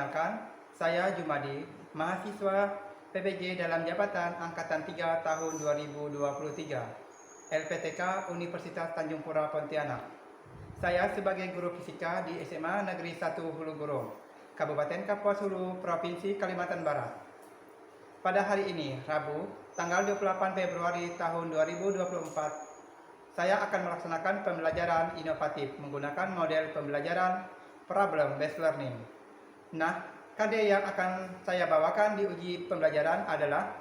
Perkenalkan, saya Jumadi, mahasiswa PPG dalam jabatan Angkatan 3 tahun 2023, LPTK Universitas Tanjung Pura Pontianak. Saya sebagai guru fisika di SMA Negeri 1 Hulu Gurung, Kabupaten Kapuas Hulu, Provinsi Kalimantan Barat. Pada hari ini, Rabu, tanggal 28 Februari tahun 2024, saya akan melaksanakan pembelajaran inovatif menggunakan model pembelajaran problem based learning. Nah, KD yang akan saya bawakan di uji pembelajaran adalah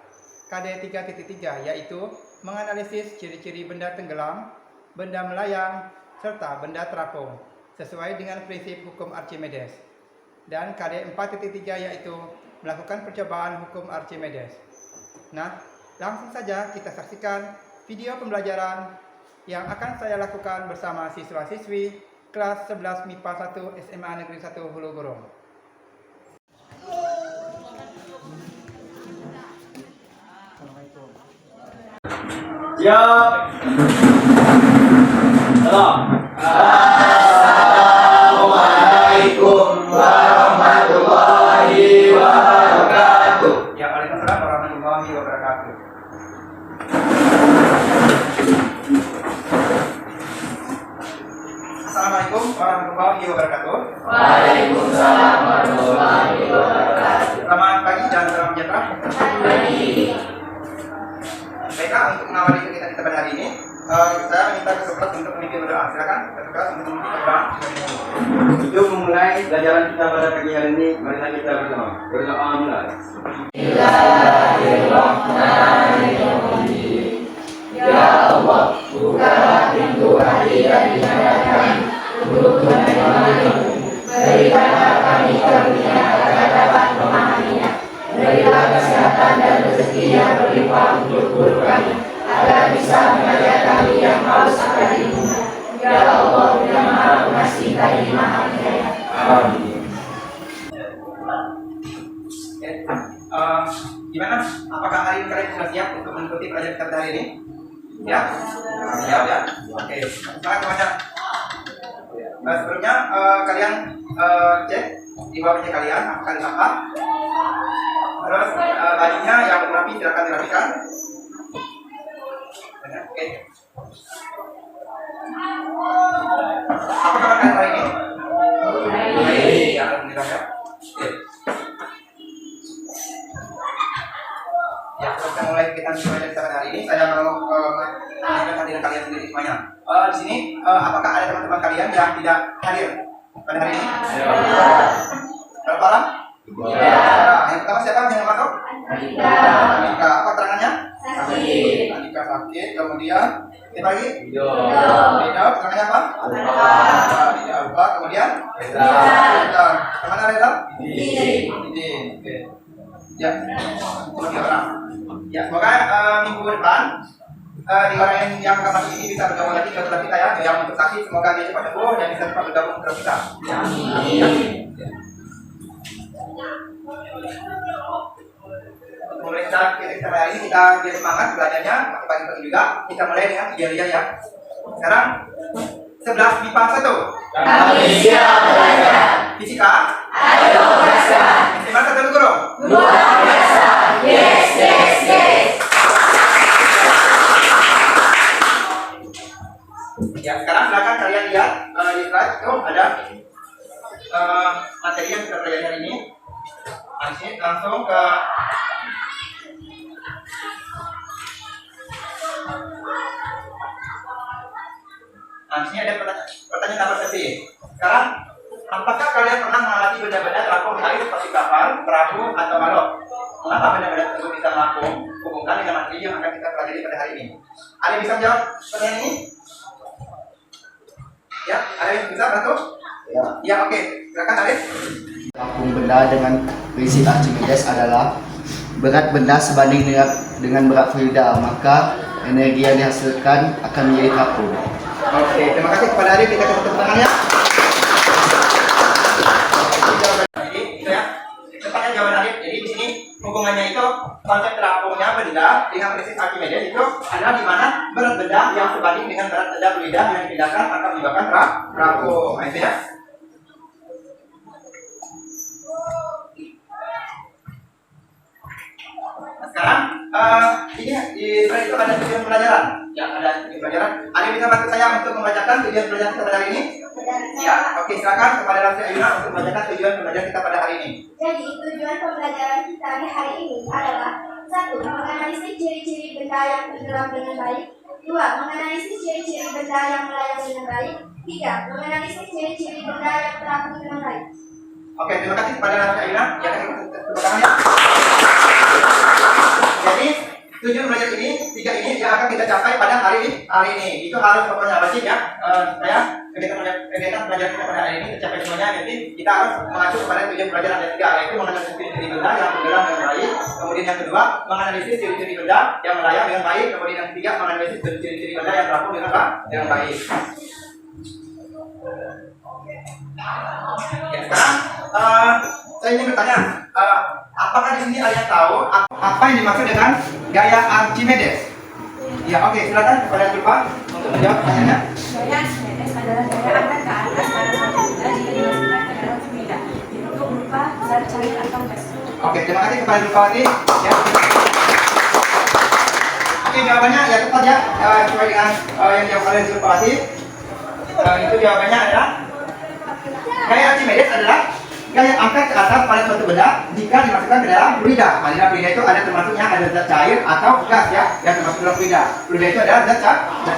KD 3.3, yaitu menganalisis ciri-ciri benda tenggelam, benda melayang, serta benda terapung sesuai dengan prinsip hukum Archimedes. Dan KD 4.3 yaitu melakukan percobaan hukum Archimedes. Nah, langsung saja kita saksikan video pembelajaran yang akan saya lakukan bersama siswa-siswi kelas 11 MIPA 1 SMA Negeri 1 Hulu Gurung. Siap. Salam. Assalamualaikum warahmatullahi wabarakatuh. Ya, waalaikumsalam warahmatullahi wabarakatuh. Assalamualaikum warahmatullahi wabarakatuh. Waalaikumsalam warahmatullahi wabarakatuh. Selamat pagi dan salam sejahtera. Baiklah, untuk mengawali kegiatan kita pada hari ini, saya minta keseluruhan untuk memimpin berdoa. Silakan, keseluruhan untuk memimpin berdoa. Untuk memulai pelajaran kita pada pagi hari ini, marilah kita berdoa. Berdoa mulai. Bismillahirrahmanirrahim. Ya Allah, bukalah pintu hati dan hidayahkan untuk menerima. Berikanlah kami karunia agar dapat memahaminya. Berilah kesehatan dan rezeki yang berlimpah untuk guru kami, agar bisa mengajar kami yang haus akan ilmunya. Ya Allah, yang Maha Pengasih lagi Maha Penyayang. Amin. Gimana? Apakah hari ini kalian sudah siap untuk mengikuti pelajaran kita pada hari ini? Ya? Siap ya? Oke, sekarang kepada sebelumnya kalian cek di bawah meja kalian apakah disampah. Terus bajunya yang rapi silakan dirapikan. Oke. Apa kabar kalian hari ini? Baik, ya, alhamdulillah ya. Oke. Ya, kita mulai kita pada hari ini. Saya mau menunjukkan diri kalian sendiri semuanya. Di sini, apakah ada teman-teman kalian yang tidak hadir pada hari ini? Berapa orang? Ya. Yang pertama siapa yang masuk? Andika. Apa keterangannya? Sakit. Andika sakit. Kemudian kita lagi? Hidup. Keterangannya apa? Tidak lupa. Kemudian? Reda. Kemana Reda? Didi. Oke. Ya. 3 orang. Ya, semoga minggu depan di orang yang akan masuk ini bisa bergabung lagi ke klub kita ya. Yang untuk sakit semoga dia cepat sembuh dan bisa cepat bergabung ke klub kita. Amin. Mulai kita hari ini kita biar semangat belajarnya pagi-pagi juga. Kita mulai dengan idealia ya. Sekarang 11 MIPA 1. Kami siap belajar. Fisika. Ayo biasa. SMA 1 Hulu Gurung. Luar biasa. Yes, yes, yes. Ya, sekarang silakan kalian lihat di slide itu ada materi yang kita pelajari hari ini. Ini langsung ke sini ada pertanyaan nomor seperti. Sekarang, apakah kalian pernah mengamati benda-benda terapung di air seperti kapal, perahu, atau balok? Mengapa benda-benda tersebut bisa melapung? Hubungkan dengan materi yang akan kita pelajari pada hari ini. Ada yang bisa menjawab pertanyaan ini? Ya, ada yang bisa bantu? Ya, oke. Silakan Arif. Melapung benda dengan prinsip Archimedes adalah berat benda sebanding dengan berat fluida, maka energi yang dihasilkan akan menjadi terapung. Oke, terima kasih kepada Arif. Kita tepuk tangannya. Jadi itu ya. Cepatnya jawaban Arif. Jadi di sini hubungannya itu konsep terapungnya benda dengan prinsip Archimedes itu adalah di mana berat benda yang sebanding dengan berat benda fluida yang dipindahkan akan menyebabkan terapung. Nah, itu ya. ini di slide itu ada tujuan pelajaran. Ya, ada tujuan pelajaran. Ada yang bisa bantu saya untuk membacakan tujuan pelajaran kita pada hari ini? Ya, oke, silakan kepada Raffi Ayuna untuk membacakan tujuan pelajaran kita pada hari ini. Jadi, tujuan pembelajaran kita di hari ini adalah: 1. Menganalisis ciri-ciri benda yang tenggelam dengan baik. 2. Menganalisis ciri-ciri benda yang melayang dengan baik. 3. Menganalisis ciri-ciri benda yang terapung dengan baik. Oke, terima kasih kepada Raffi Ayuna. Ya, tepuk tangan ya. Jadi, tujuan belajar ini, 3 ini yang akan kita capai pada hari ini. Itu harus pokoknya wajib ya. Kegiatan pelajaran kita pada hari ini tercapai semuanya. Jadi kita harus mengacu kepada tujuan pelajaran yang 3, yaitu menganalisis ciri-ciri benda yang tenggelam dengan baik. Kemudian yang kedua, menganalisis ciri-ciri benda yang melayang dengan baik. Kemudian yang ketiga, menganalisis ciri-ciri benda yang terapung dengan baik. Ya, sekarang saya ingin bertanya, apakah di sini ada yang tahu apa yang dimaksud dengan gaya Archimedes? Ya, oke, silakan kepada Zulfa untuk menjawab pertanyaannya. Gaya Archimedes adalah gaya angkat ke atas pada suatu benda jika dimasukkan ke dalam benda, yaitu berupa zat cair atau gas. Oke, terima kasih kepada Zulfawati. Ya. Oke, jawabannya ya tepat ya, sesuai dengan yang dijawab oleh Zulfawati. Itu jawabannya adalah gaya Archimedes adalah gaya angkat ke atas pada suatu benda jika dimasukkan ke dalam fluida. Dalam fluida itu ada termasuknya ada zat cair atau gas ya, yang termasuk dalam fluida. Fluida itu adalah zat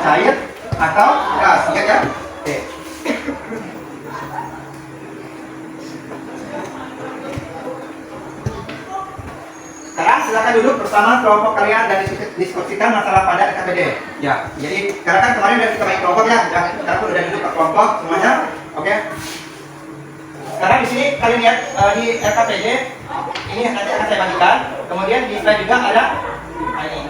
cair atau gas, ingat ya. Oke. Sekarang silakan duduk bersama kelompok kalian dan diskusikan masalah pada RKPD. Ya, jadi karena kan kemarin udah kita bagi kelompok ya, sekarang udah duduk ke kelompok semuanya. Oke. Sekarang di sini kalian lihat di RKPD ini nanti akan saya bagikan. Kemudian di slide juga ada ini.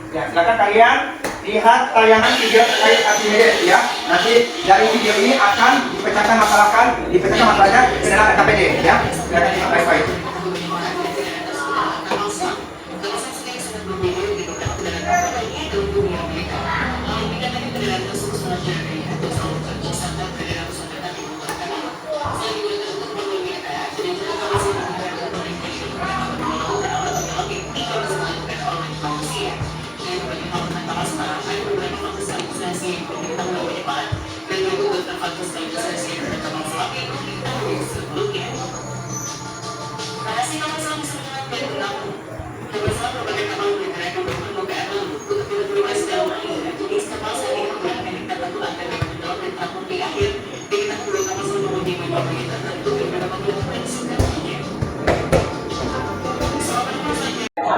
Ya, silakan kalian lihat tayangan video terkait Archimedes ya. Nanti dari video ini akan dipecahkan masalahnya ke dalam RKPD ya. Silakan simak baik-baik.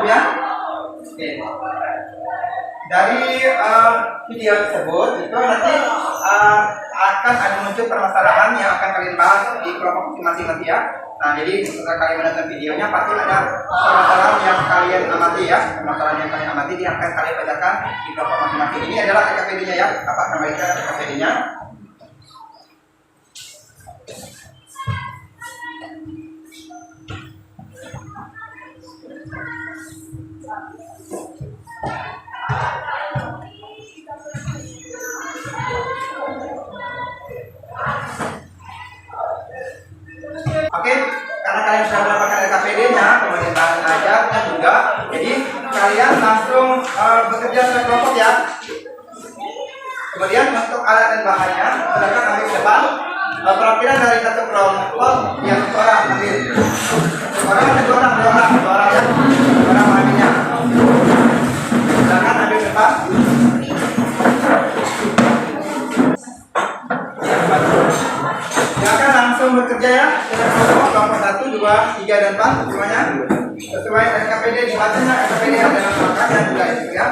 Ya. Oke. Dari video tersebut itu nanti akan ada muncul permasalahan yang akan kalian bahas di kelompok masing-masing nanti ya. Nah, jadi setelah kalian menonton videonya pasti ada permasalahan yang kalian amati ya. Permasalahan yang kalian amati ini akan kalian bacakan di kelompok masing-masing. Ini adalah RKPD-nya ya. Apa namanya RKPD-nya? Oke, karena kalian sudah mendapatkan RKPD-nya, kemudian bahan ajarnya juga, jadi kalian langsung bekerja secara kelompok ya. Kemudian untuk alat dan bahannya, silakan ambil ke depan. Perwakilan dari satu kelompok yang seorang ambil. Dua orang ya. Orang mengambilnya. Silakan ambil ke depan. Silakan langsung bekerja ya. Kelompok 1, 2, 3, dan 4 semuanya. Sesuai RKPD dibacanya RKPD ada nama lengkap dan juga itu ya.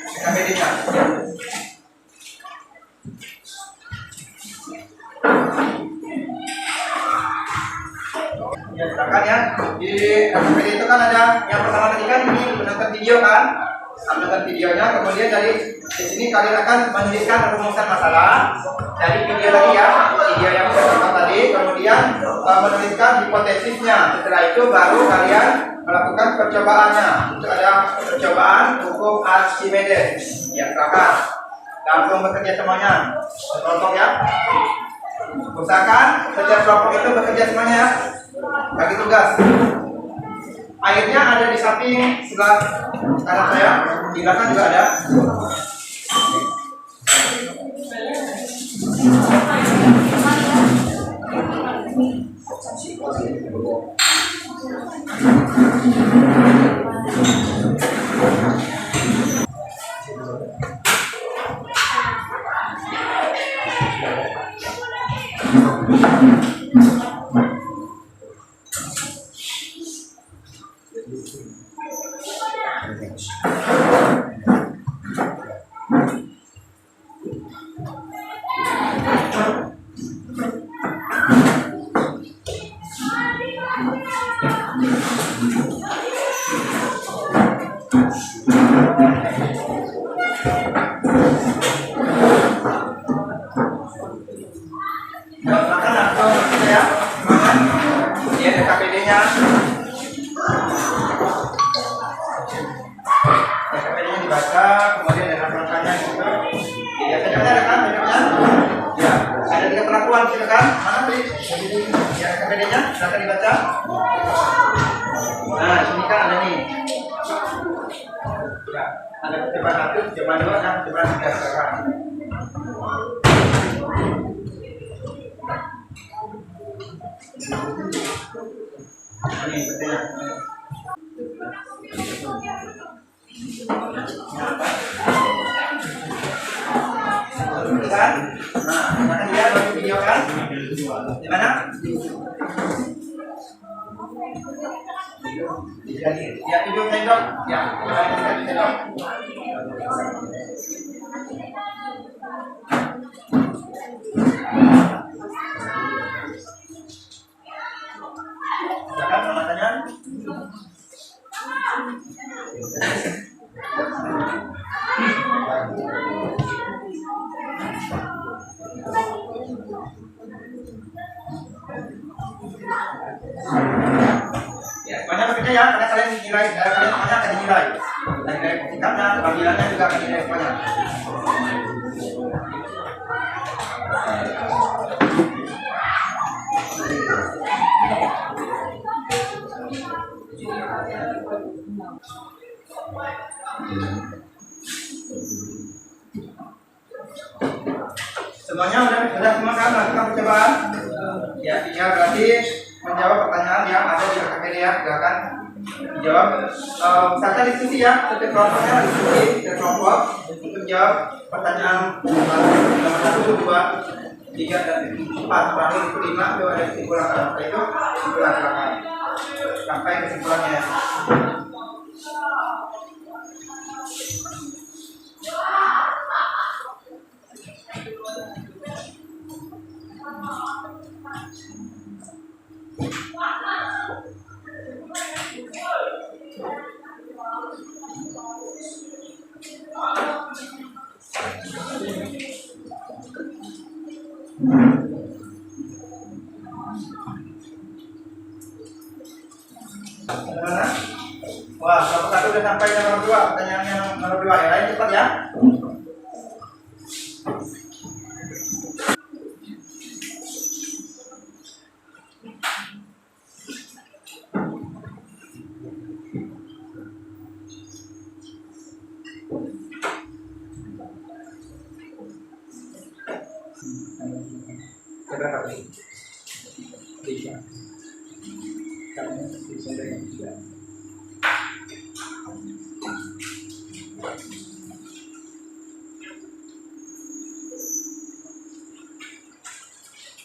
RKPD-nya. Ya, silakan ya. Di RKPD itu kan ada yang pertama tadi kan ini menonton video kan. Menonton videonya, kemudian dari sini kalian akan menuliskan rumusan masalah dari video tadi ya, video yang pertama tadi, kemudian menuliskan hipotesisnya. Setelah itu baru kalian melakukan percobaannya. Itu ada percobaan hukum Archimedes. Ya, silakan langsung bekerja semuanya. Kelompok ya. Usahakan setiap kelompok itu bekerja semuanya ya. bagi tugas. Airnya ada di samping sebelah kanan saya, di belakang juga ada. Makan atau saya makan. Ini ada KPD-nya. KPD-nya dibaca, kemudian ada rangkanya gitu. Ya, ada kan? Ya, ada 3 perlakuan gitu kan? Mana tadi? Ya, KPD-nya silakan dibaca. Nah, sini kan ada nih. Ya, ada percobaan 1, percobaan 2, dan percobaan 3 sekarang. Ini betulnya. Kan? Nah, akan lihat video kan? Di mana? Ya, hidung tendok. Ya, tendok. Silakan matanya. Ya, semuanya bekerja ya, karena kalian dinilai, kalian semuanya akan dinilai. Dan nilai tingkatnya, panggilannya juga akan dinilai semuanya. Semuanya sudah semua kan melakukan percobaan? Ya, tinggal berarti menjawab pertanyaan yang ada di KPD ya, silakan dijawab. Misalkan diskusi ya, setiap kelompoknya diskusi dan kelompok untuk jawab pertanyaan nomor 1, 2, 3, dan 4, terakhir 5 itu ada kesimpulan. Setelah itu kesimpulan silakan sampai kesimpulannya. Bagaimana? Wah, kelompok 1 sudah sampai nomor 2, pertanyaannya nomor 2 ya, lain cepat ya. Berapa kali? 3. Karena bisa dengan 3.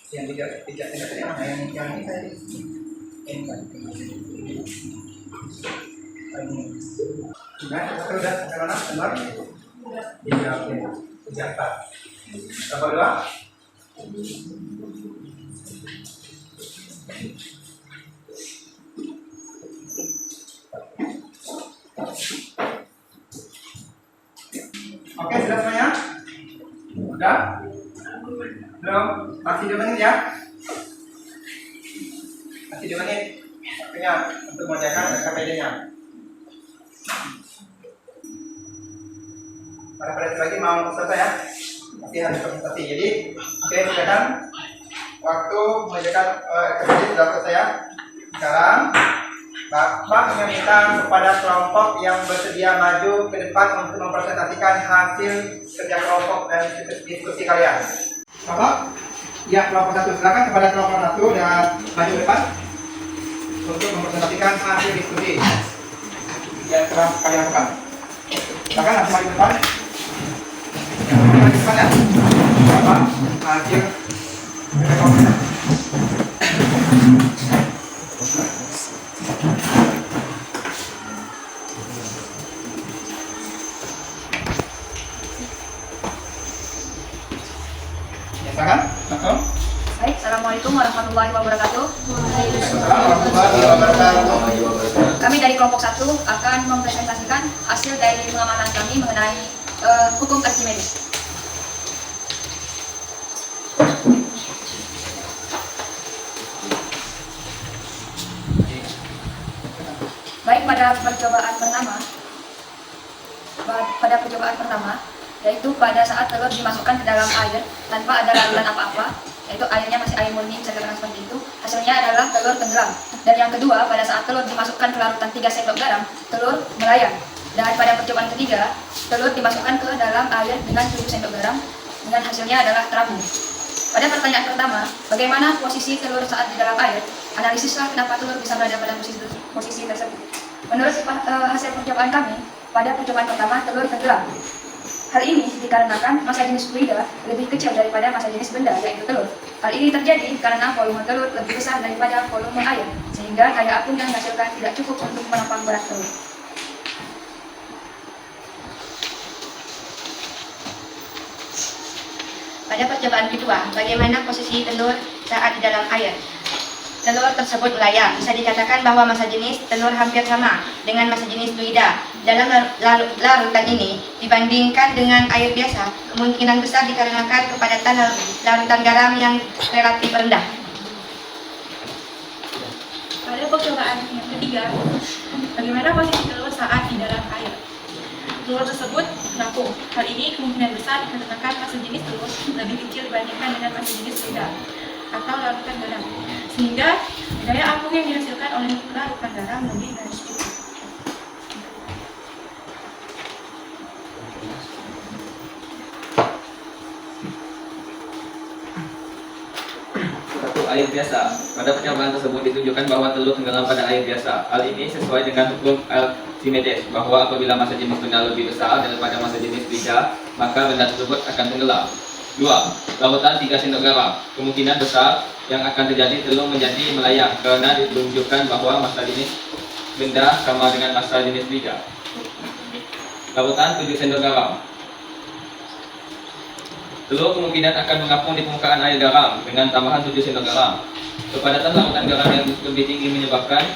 Yang tidak mana yang ini tadi? Ini kan. Nah, sudah karena benar. Iya, oke. 4. Tambah 2. Oke, sudah semuanya? Sudah? Belum? Masih 2 menit ya? Masih 2 menit waktunya untuk mengerjakan KPD-nya. Pada lagi mau selesai ya? Masih harus presentasi. Jadi, oke, silakan. Waktu mengerjakan KPD sudah selesai ya? Sekarang Bapak meminta kepada kelompok yang bersedia maju ke depan untuk mempresentasikan hasil kerja kelompok dan diskusi kalian. Bapak, ya kelompok 1 silakan kepada kelompok 1 dan maju ke depan untuk mempresentasikan hasil diskusi yang telah kalian lakukan. Silakan langsung maju ke depan. Ya, maju ke depan ya. Bapak, hasil kerja kelompok. Silakan, langsung. Baik, Assalamualaikum warahmatullahi wabarakatuh. Assalamualaikum warahmatullahi wabarakatuh. Kami dari kelompok 1 akan mempresentasikan hasil dari pengamatan kami mengenai hukum Archimedes. Baik, pada percobaan pertama, yaitu pada saat telur dimasukkan ke dalam air tanpa ada larutan apa-apa, yaitu airnya masih air murni, bisa dikatakan seperti itu, hasilnya adalah telur tenggelam. Dan yang kedua, pada saat telur dimasukkan ke larutan 3 sendok garam, telur melayang. Dan pada percobaan ketiga, telur dimasukkan ke dalam air dengan 7 sendok garam, dengan hasilnya adalah terabung. Pada pertanyaan pertama, bagaimana posisi telur saat di dalam air? Analisislah kenapa telur bisa berada pada posisi tersebut. Menurut hasil percobaan kami, pada percobaan pertama telur tenggelam. Hal ini dikarenakan massa jenis fluida lebih kecil daripada massa jenis benda, yaitu telur. Hal ini terjadi karena volume telur lebih besar daripada volume air, sehingga daya apung yang dihasilkan tidak cukup untuk menopang berat telur. Pada percobaan kedua, bagaimana posisi telur saat di dalam air? Telur tersebut melayang. Bisa dikatakan bahwa massa jenis telur hampir sama dengan massa jenis fluida. Dalam larutan ini dibandingkan dengan air biasa, kemungkinan besar dikarenakan kepadatan larutan garam yang relatif rendah. Pada percobaan yang ketiga, bagaimana posisi telur saat di dalam air? Telur tersebut mengapung. Hal ini kemungkinan besar dikarenakan massa jenis telur lebih kecil dibandingkan dengan massa jenis fluida atau larutan garam, sehingga daya apung yang dihasilkan oleh larutan garam lebih dari cukup. Air biasa. Pada percobaan tersebut ditunjukkan bahwa telur tenggelam pada air biasa. Hal ini sesuai dengan hukum Archimedes, bahwa apabila massa jenis benda lebih besar daripada massa jenis fluida, maka benda tersebut akan tenggelam. 2. Lautan 3 sendok garam. Kemungkinan besar yang akan terjadi telur menjadi melayang karena ditunjukkan bahwa massa jenis benda sama dengan massa jenis fluida. Lautan 7 sendok garam. Telur kemungkinan akan mengapung di permukaan air garam dengan tambahan 7 sendok garam. Kepadatan lautan garam yang lebih tinggi menyebabkan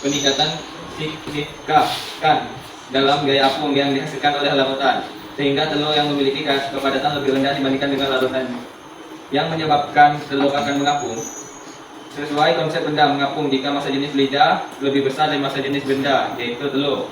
peningkatan signifikan dalam gaya apung yang dihasilkan oleh larutan, sehingga telur yang memiliki kepadatan lebih rendah dibandingkan dengan larutan, yang menyebabkan telur akan mengapung. Sesuai konsep benda mengapung jika massa jenis fluida lebih besar dari massa jenis benda, yaitu telur.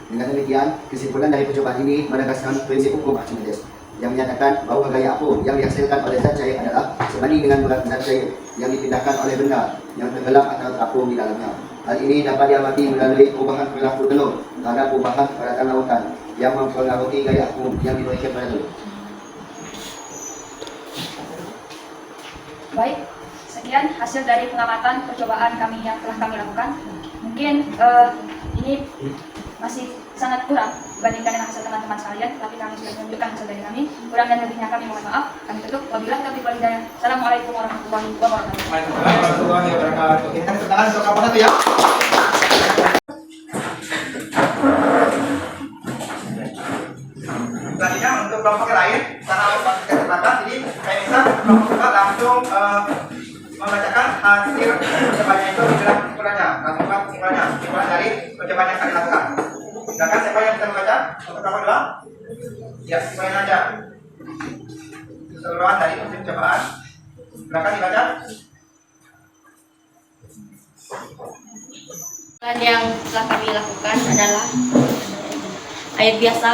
Dengan demikian, kesimpulan dari percobaan ini menegaskan prinsip hukum Archimedes yang menyatakan bahwa gaya apung yang dihasilkan oleh zat cair adalah sebanding dengan berat zat cair yang dipindahkan oleh benda yang tenggelam atau terapung di dalamnya. Hal ini dapat diamati melalui perubahan perilaku telur terhadap perubahan kepadatan lautan yang mempengaruhi gaya apung yang diberikan pada telur. Baik, sekian hasil dari pengamatan percobaan kami yang telah kami lakukan. Mungkin ini masih sangat kurang dibandingkan dengan hasil teman-teman sekalian, tapi kami sudah menunjukkan hasil dari kami. Kurang dan lebihnya kami mohon maaf. Kami tutup. Wabillahi taufiq wal hidayah. Assalamualaikum warahmatullahi wabarakatuh. Waalaikumsalam warahmatullahi wabarakatuh. Kita tepuk tangan untuk kelompok 1 ya. Selanjutnya untuk kelompok lain, karena waktu kita terbatas, jadi saya minta kelompok 2 langsung membacakan hasil percobaan itu di dalam kesimpulannya. Langsung buat kesimpulan dari percobaan yang kalian lakukan. Silakan siapa yang bisa membaca untuk kelompok 2? Ya, kesimpulan aja. Keseluruhan dari percobaan. Silakan dibaca. Yang telah kami lakukan adalah air biasa,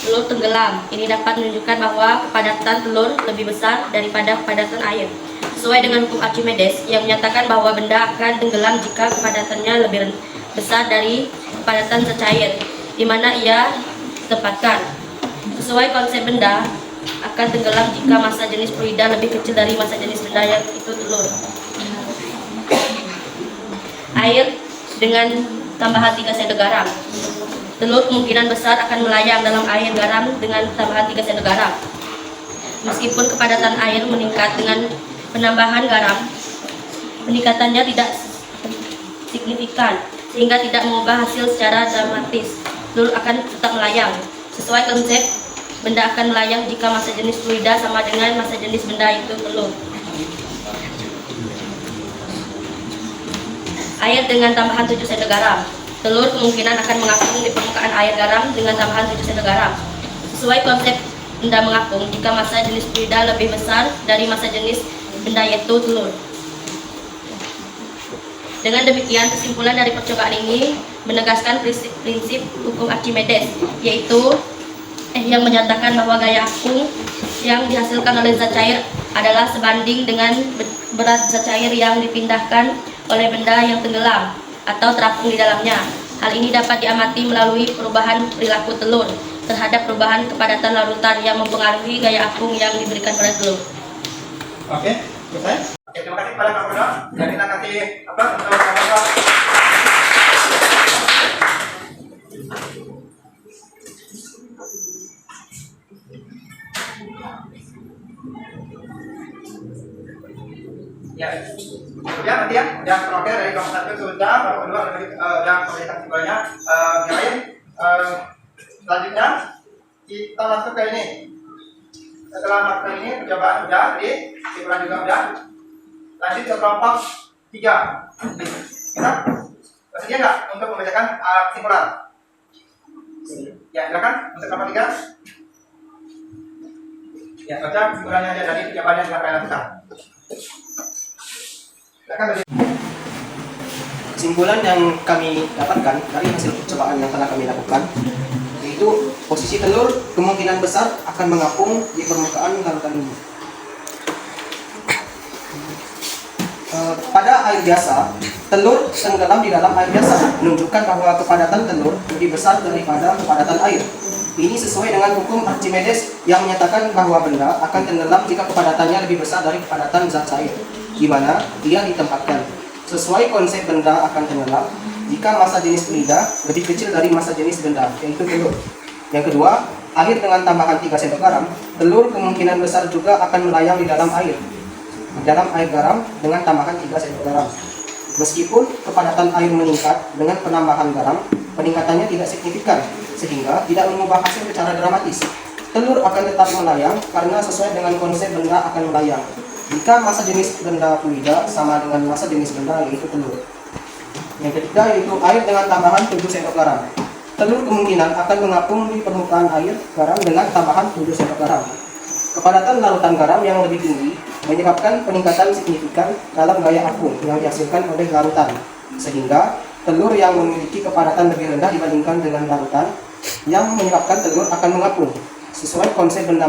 telur tenggelam. Ini dapat menunjukkan bahwa kepadatan telur lebih besar daripada kepadatan air. Sesuai dengan hukum Archimedes yang menyatakan bahwa benda akan tenggelam jika kepadatannya lebih besar dari kepadatan zat cair di mana ia ditempatkan. Sesuai konsep benda akan tenggelam jika massa jenis fluida lebih kecil dari massa jenis benda yang itu telur. Air dengan tambahan 3 sendok garam. Telur kemungkinan besar akan melayang dalam air garam dengan tambahan 3 sendok garam. Meskipun kepadatan air meningkat dengan penambahan garam, peningkatannya tidak signifikan sehingga tidak mengubah hasil secara dramatis. Telur akan tetap melayang. Sesuai konsep, benda akan melayang jika massa jenis fluida sama dengan massa jenis benda itu telur. Air dengan tambahan 7 sendok garam. Telur kemungkinan akan mengapung di permukaan air garam dengan tambahan 7 sendok garam. Sesuai konsep benda mengapung jika massa jenis fluida lebih besar dari massa jenis benda yaitu telur. Dengan demikian, kesimpulan dari percobaan ini menegaskan prinsip hukum Archimedes, yaitu yang menyatakan bahwa gaya apung yang dihasilkan oleh zat cair adalah sebanding dengan berat zat cair yang dipindahkan oleh benda yang tenggelam atau terapung di dalamnya. Hal ini dapat diamati melalui perubahan perilaku telur terhadap perubahan kepadatan larutan yang mempengaruhi gaya apung yang diberikan pada telur. Oke, selesai. Oke, terima kasih kepada Pak Bono. Dan kita kasih apa untuk Pak Bono. Ya, nanti ya, yang terakhir dari kelompok 1 sudah, kelompok 2 udah pemerintah keduanya. Yang lain, selanjutnya kita masuk ke ini. Setelah masuk ini, percobaan sudah, jadi kesimpulan juga sudah. Lanjut ke kelompok 3. Kita bersedia nggak untuk membacakan kesimpulan? Ya, silakan untuk kelompok 3. Ya, baca kesimpulannya aja dari percobaan yang telah kalian lakukan. Kesimpulan yang kami dapatkan dari hasil percobaan yang telah kami lakukan, yaitu posisi telur kemungkinan besar akan mengapung di permukaan larutan ini. Pada air biasa, telur tenggelam di dalam air biasa, menunjukkan bahwa kepadatan telur lebih besar daripada kepadatan air. Ini sesuai dengan hukum Archimedes yang menyatakan bahwa benda akan tenggelam jika kepadatannya lebih besar dari kepadatan zat cair, di mana dia ditempatkan. Sesuai konsep benda akan tenggelam jika massa jenis fluida lebih kecil dari massa jenis benda, yaitu telur. Yang kedua, air dengan tambahan 3 sendok garam, telur kemungkinan besar juga akan melayang di dalam air garam dengan tambahan 3 sendok garam. Meskipun kepadatan air meningkat dengan penambahan garam, peningkatannya tidak signifikan sehingga tidak mengubah hasil secara dramatis. Telur akan tetap melayang karena sesuai dengan konsep benda akan melayang jika massa jenis benda fluida sama dengan massa jenis benda yaitu telur. Yang ketiga yaitu air dengan tambahan 7 sendok garam. Telur kemungkinan akan mengapung di permukaan air garam dengan tambahan 7 sendok garam. Kepadatan larutan garam yang lebih tinggi menyebabkan peningkatan signifikan dalam gaya apung yang dihasilkan oleh larutan, sehingga telur yang memiliki kepadatan lebih rendah dibandingkan dengan larutan yang menyebabkan telur akan mengapung. Sesuai konsep benda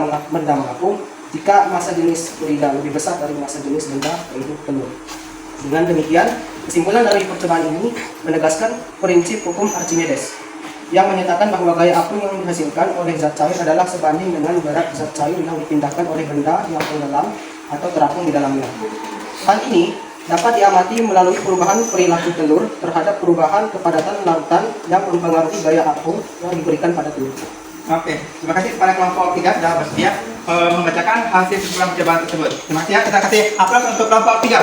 mengapung jika massa jenis fluida lebih besar dari massa jenis benda yaitu telur. Dengan demikian, kesimpulan dari percobaan ini menegaskan prinsip hukum Archimedes yang menyatakan bahwa gaya apung yang dihasilkan oleh zat cair adalah sebanding dengan berat zat cair yang dipindahkan oleh benda yang tenggelam atau terapung di dalamnya. Hal ini dapat diamati melalui perubahan perilaku telur terhadap perubahan kepadatan larutan yang mempengaruhi gaya apung yang diberikan pada telur. Oke, terima kasih kepada kelompok 3 sudah bersedia membacakan hasil kesimpulan percobaan tersebut. Terima kasih ya, kita kasih aplaus untuk kelompok 3.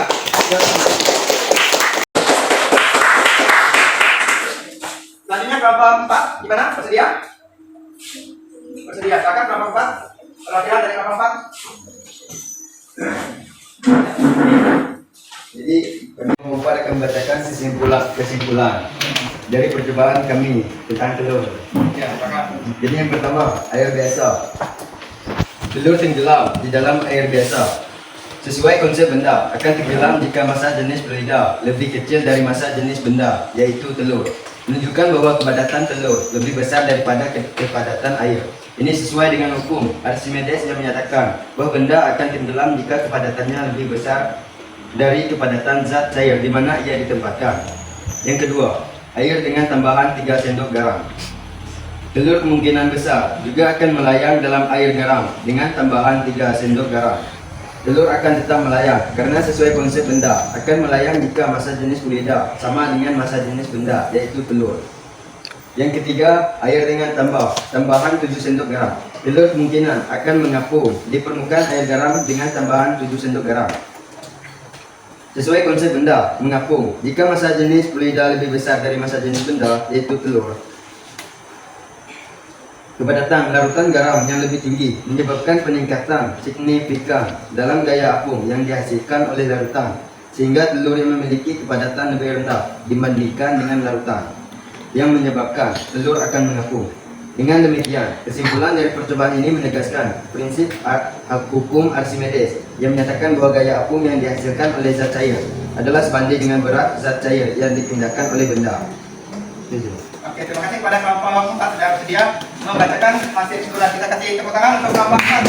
Selanjutnya kelompok 4, gimana? Bersedia? Bersedia, silakan kelompok 4. Perwakilan dari kelompok 4. Jadi kelompok 4 akan membacakan kesimpulan dari percobaan kami tentang telur. Ya, silakan. Jadi yang pertama, air biasa. Telur tenggelam di dalam air biasa. Sesuai konsep benda akan tenggelam jika massa jenis fluida lebih kecil dari massa jenis benda, yaitu telur. Menunjukkan bahwa kepadatan telur lebih besar daripada kepadatan air. Ini sesuai dengan hukum Archimedes yang menyatakan bahwa benda akan tenggelam jika kepadatannya lebih besar dari kepadatan zat cair di mana ia ditempatkan. Yang kedua, air dengan tambahan 3 sendok garam. Telur kemungkinan besar juga akan melayang dalam air garam dengan tambahan 3 sendok garam. Telur akan tetap melayang karena sesuai konsep benda akan melayang jika massa jenis fluida sama dengan massa jenis benda, yaitu telur. Yang ketiga, air dengan tambahan 7 sendok garam. Telur kemungkinan akan mengapung di permukaan air garam dengan tambahan 7 sendok garam. Sesuai konsep benda, mengapung jika massa jenis fluida lebih besar dari massa jenis benda, yaitu telur. Kepadatan larutan garam yang lebih tinggi menyebabkan peningkatan signifikan dalam gaya apung yang dihasilkan oleh larutan, sehingga telur yang memiliki kepadatan lebih rendah dibandingkan dengan larutan, yang menyebabkan telur akan mengapung. Dengan demikian, kesimpulan dari percobaan ini menegaskan prinsip hukum Archimedes yang menyatakan bahwa gaya apung yang dihasilkan oleh zat cair adalah sebanding dengan berat zat cair yang dipindahkan oleh benda. Oke, terima kasih kepada kelompok 4 sudah bersedia membacakan hasil kesimpulan. Kita kasih tepuk tangan untuk kelompok 4.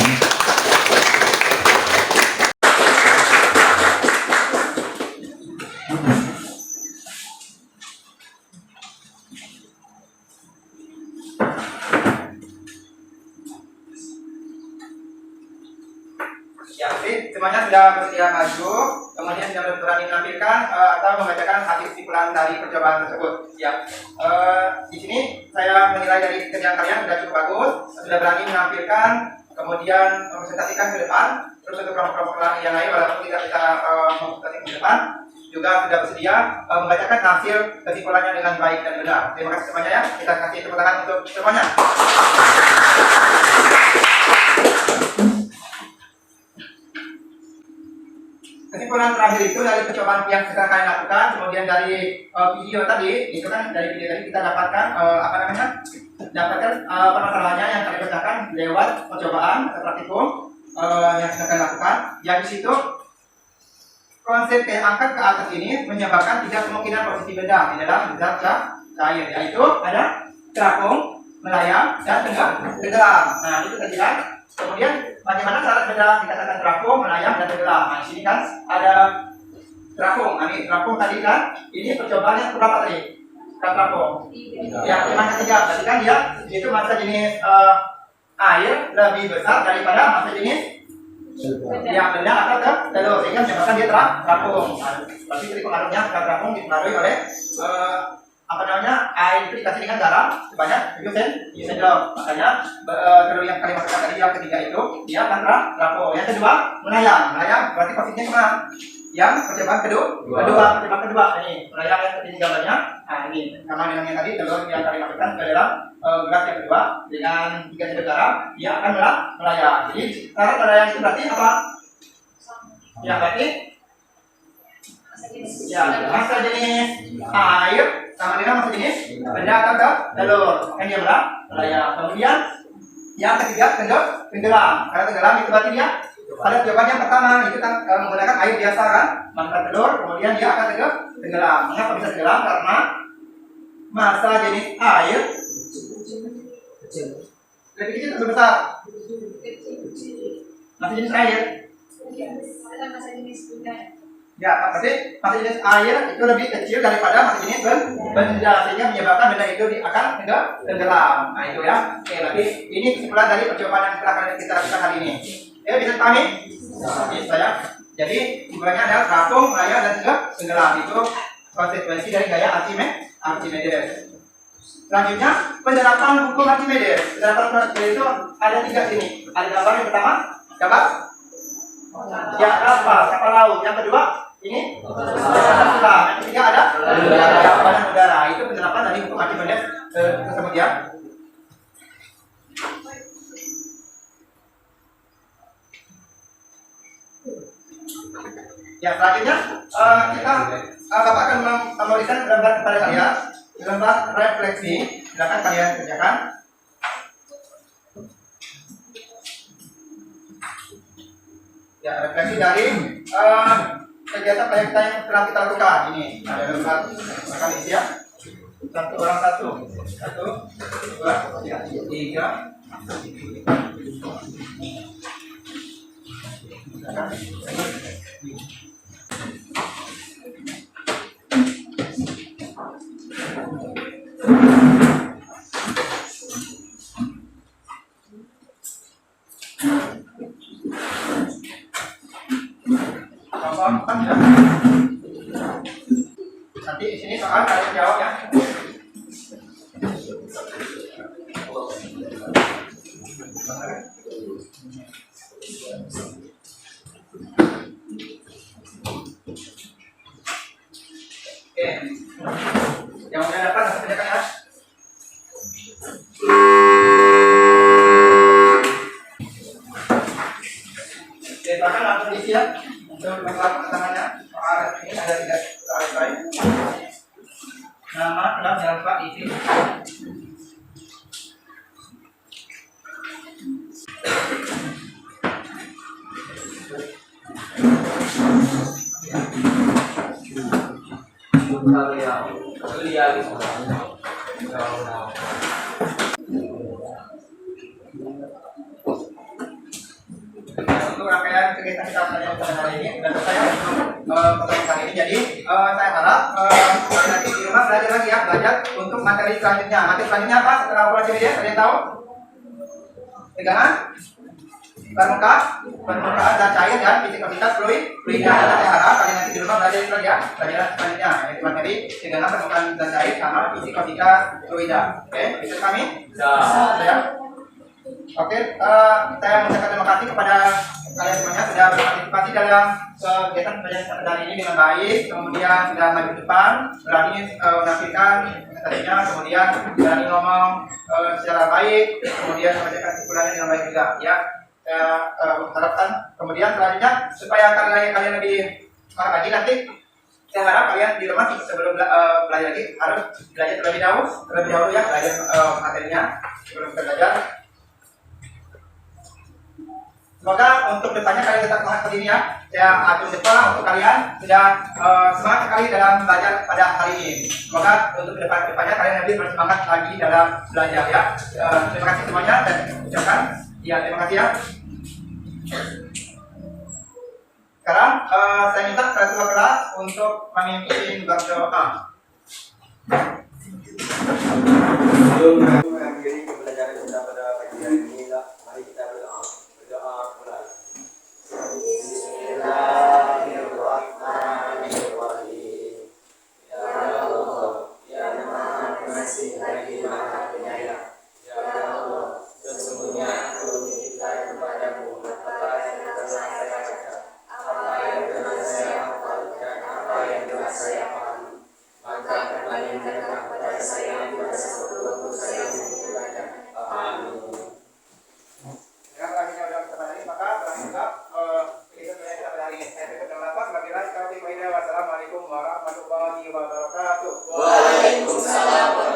Ya, jadi semuanya sudah bersedia maju, kemudian sudah berani menampilkan atau membacakan hasil kesimpulan dari percobaan tersebut. Ya, di sini saya menilai dari kerjaan kalian sudah cukup bagus, sudah berani menampilkan, kemudian mempresentasikan ke depan. Terus untuk kelompok-kelompok yang lain walaupun tidak bisa mempresentasikan ke depan, juga sudah bersedia membacakan hasil kesimpulannya dengan baik dan benar. Terima kasih semuanya ya. Kita kasih tepuk tangan untuk semuanya. Kesimpulan terakhir itu dari percobaan yang kita kalian lakukan, kemudian dari video tadi, itu kan dari video tadi kita dapatkan permasalahannya yang kalian kerjakan lewat percobaan atau praktikum yang kita kalian lakukan. Yang di situ konsep yang angkat ke atas ini menyebabkan 3 kemungkinan posisi benda di dalam zat cair, yaitu ada terapung, melayang, dan tenggelam. Nah, itu terjelas. Kemudian bagaimana cara benda dikatakan terapung, melayang, dan tenggelam? Nah, di sini kan ada terapung. Nah, ini terapung tadi kan, ini percobaan yang berapa tadi? Terapung. Ya, yang ketiga. Tadi kan dia itu massa jenis air lebih besar daripada massa jenis yang benda atau telur, sehingga menyebabkan dia terapung. Berarti jadi pengaruhnya terapung dipengaruhi oleh air itu dikasih dengan garam sebanyak 7 sendok. Makanya telur yang kalian masukkan tadi yang ketiga itu dia akan terapung. Yang kedua, melayang berarti posisinya kemana? Yang percobaan kedua ini melayang yang seperti gambarnya. Nah, ini sama dengan yang tadi, telur yang kalian masukkan ke dalam gelas yang kedua dengan 3 sendok garam, dia akan melayang. Jadi cara melayang itu berarti apa? Ya, berarti ya massa jenis air sama dengan massa jenis benda atau telur, makanya dia melayang. Kemudian yang ketiga tenggelam. Karena tenggelam itu berarti dia pada jawaban yang pertama itu kan menggunakan air biasa kan, maka telur, kemudian dia akan tenggelam. Mengapa bisa tenggelam? Karena massa jenis air lebih kecil atau besar? Massa jenis air. Ya, berarti massa jenis air itu lebih kecil daripada massa jenis benda, sehingga menyebabkan benda itu akan tenggelam. Nah, itu ya. Oke, berarti ini kesimpulan dari percobaan yang telah kita lakukan hari ini. Ya, bisa dipahami? Bisa ya. Jadi, kesimpulannya adalah terapung, melayang, dan tenggelam. Itu konsekuensi dari gaya Archimedes. Selanjutnya, penerapan hukum Archimedes. Penerapan hukum Archimedes itu ada 3 sini. Ada gambar yang pertama, gambar ya, kapal laut. Yang kedua, ini yang ketiga ada panas udara. Itu penerapan dari hukum Archimedes tersebut ya. Ya, selanjutnya kita Bapak akan memberikan gambar kepada kalian, gambar refleksi. Silakan kalian kerjakan. Ya, refleksi dari kegiatan proyek kita yang telah kita lakukan. Ini ada lembar akan isi ya. Satu orang satu, dua, tiga. Empat ya. Nanti di sini soal kalian jawab ya. Oke, yang udah dapat langsung kerjakan ya. Oke, bahkan langsung diisi ya. Untuk melakukan tangannya, soal ini ada tiga soal. Nama, kelas, jangan lupa isi. Untuk rangkaian kegiatan kita pada hari ini sudah selesai untuk pertemuan kali ini. Jadi saya harap nanti di rumah belajar lagi ya, belajar untuk materi selanjutnya. Materi selanjutnya apa setelah operasi media? Ada yang tahu? Pegangan, permukaan dan cair dan fisikalitas fluidnya. Saya harap kalian nanti di rumah belajar lagi ya, pelajaran selanjutnya. Yaitu materi pegangan, permukaan dan cair sama fisikalitas fluidnya. Oke, bisa kami? Ya. Oke, saya mengucapkan terima kasih kepada kalian semuanya sudah berpartisipasi dalam kegiatan pelajaran hari ini dengan baik, kemudian sudah maju ke depan, berani menampilkan presentasinya, kemudian berani ngomong secara baik, kemudian membacakan kesimpulannya dengan baik juga. Ya, saya harapkan kemudian selanjutnya supaya kalian lebih semangat lagi nanti. Saya harap kalian di rumah sebelum belajar lagi harus belajar terlebih dahulu ya, belajar materinya sebelum belajar. Semoga untuk depannya kalian tetap semangat seperti ini ya. Saya atur jadwal untuk kalian sudah semangat sekali dalam belajar pada hari ini. Semoga untuk depannya kalian lebih bersemangat lagi dalam belajar ya. Terima kasih semuanya dan ucapkan ya terima kasih ya. Sekarang saya minta ketua kelas untuk memimpin berdoa. Sebelum mengakhiri pembelajaran kita pada pagi hari ini, mari kita berdoa. Bismillahirrahmanirrahim. Ya Allah, ya Maha Pengasih lagi Maha Penyayang. Ya Allah, sesungguhnya aku meminta kepadamu apa yang telah saya baca, apa yang telah saya hafal, dan apa yang telah saya pahami. Maka kembalikan kepada saya pada waktu saya membutuhkan. Amin. Dengan terakhirnya sudah kita bahas, maka terakhir juga kita pada hari ini. Saya tutup dengan apa? Wassalamualaikum warahmatullahi wabarakatuh. Waalaikumsalam.